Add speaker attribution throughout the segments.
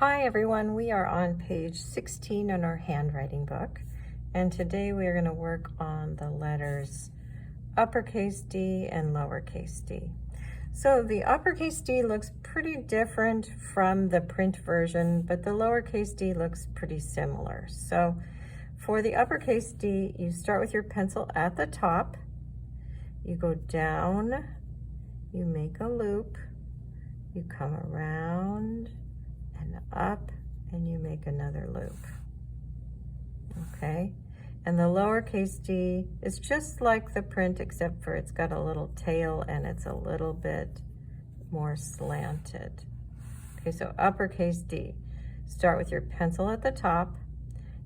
Speaker 1: Hi everyone, we are on page 16 in our handwriting book, and today we are going to work on the letters uppercase D and lowercase d. So the uppercase D looks pretty different from the print version, but the lowercase d looks pretty similar. So for the uppercase D, you start with your pencil at the top, you go down, you make a loop, you come around and up, and you make another loop. Okay, and the lowercase d is just like the print, except for it's got a little tail and it's a little bit more slanted. Okay, so uppercase D, start with your pencil at the top,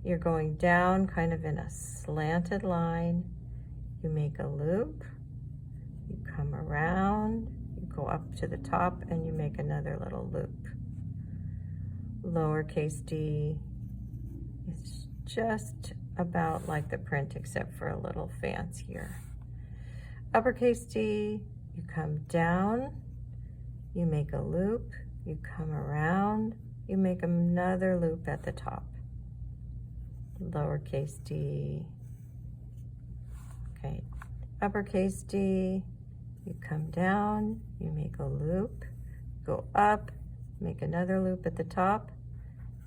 Speaker 1: you're going down kind of in a slanted line, you make a loop, you come around, you go up to the top, and you make another little loop. Lowercase d is just about like the print, except for a little fancier. Uppercase D, you come down, you make a loop, you come around, you make another loop at the top. Lowercase d, okay, uppercase D, you come down, you make a loop, go up, make another loop at the top,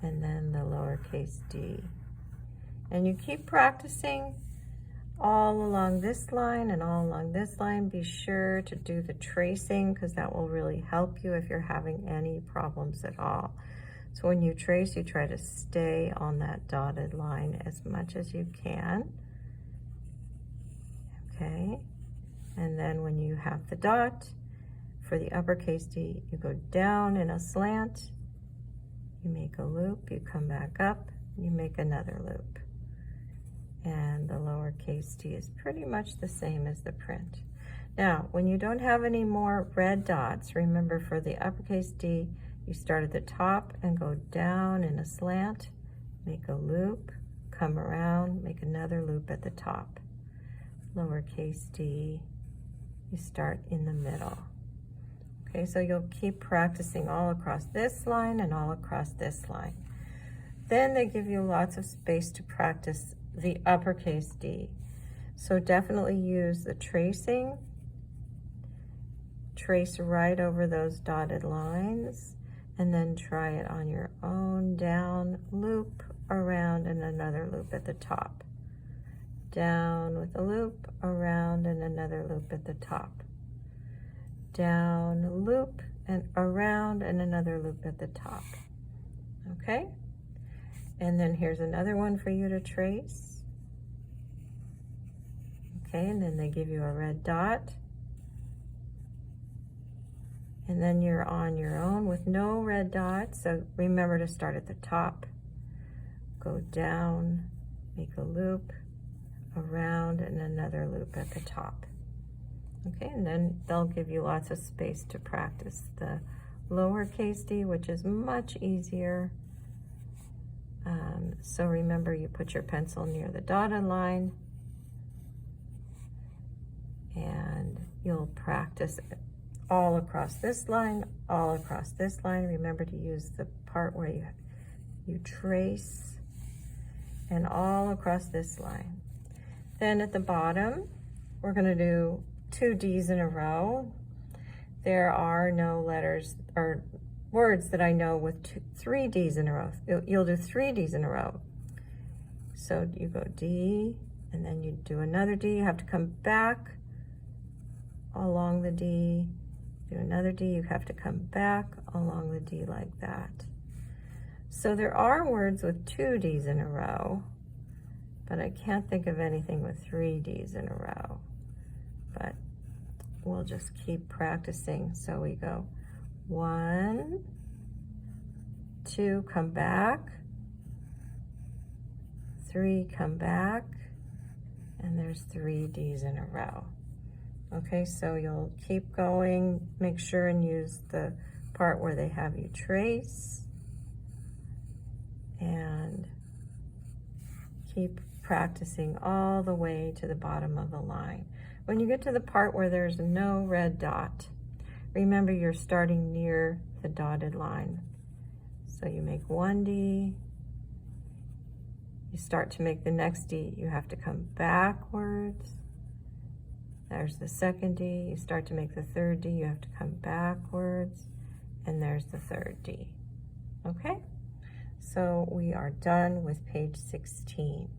Speaker 1: and then the lowercase d. And you keep practicing all along this line and all along this line. Be sure to do the tracing, because that will really help you if you're having any problems at all. So when you trace, you try to stay on that dotted line as much as you can. Okay, and then when you have the dot, for the uppercase D, you go down in a slant, you make a loop, you come back up, you make another loop. And the lowercase d is pretty much the same as the print. Now, when you don't have any more red dots, remember for the uppercase D, you start at the top and go down in a slant, make a loop, come around, make another loop at the top. Lowercase d, you start in the middle. Okay, so you'll keep practicing all across this line and all across this line. Then they give you lots of space to practice the uppercase D. So definitely use the tracing. Trace right over those dotted lines, and then try it on your own. Down, loop, around, and another loop at the top. Down with a loop, around, and another loop at the top. Down, loop, and around, and another loop at the top. Okay? And then here's another one for you to trace. Okay, and then they give you a red dot. And then you're on your own with no red dots. So remember to start at the top, go down, make a loop, around, and another loop at the top. Okay, and then they'll give you lots of space to practice the lowercase d, which is much easier. So remember, you put your pencil near the dotted line, and you'll practice all across this line, all across this line. Remember to use the part where you trace, and all across this line. Then at the bottom, we're going to do 2 D's in a row. There are no letters or words that I know with 3 D's in a row. You'll do 3 D's in a row. So you go D, and then you do another D. You have to come back along the D, do another D. You have to come back along the D like that. So there are words with 2 D's in a row, but I can't think of anything with 3 D's in a row. But we'll just keep practicing. So we go 1, 2, come back, 3, come back, and there's 3 D's in a row. Okay, so you'll keep going, make sure and use the part where they have you trace, and keep practicing all the way to the bottom of the line. When you get to the part where there's no red dot, remember you're starting near the dotted line. So you make one D, you start to make the next D, you have to come backwards. There's the second D, you start to make the third D, you have to come backwards, and there's the third D. Okay? So we are done with page 16.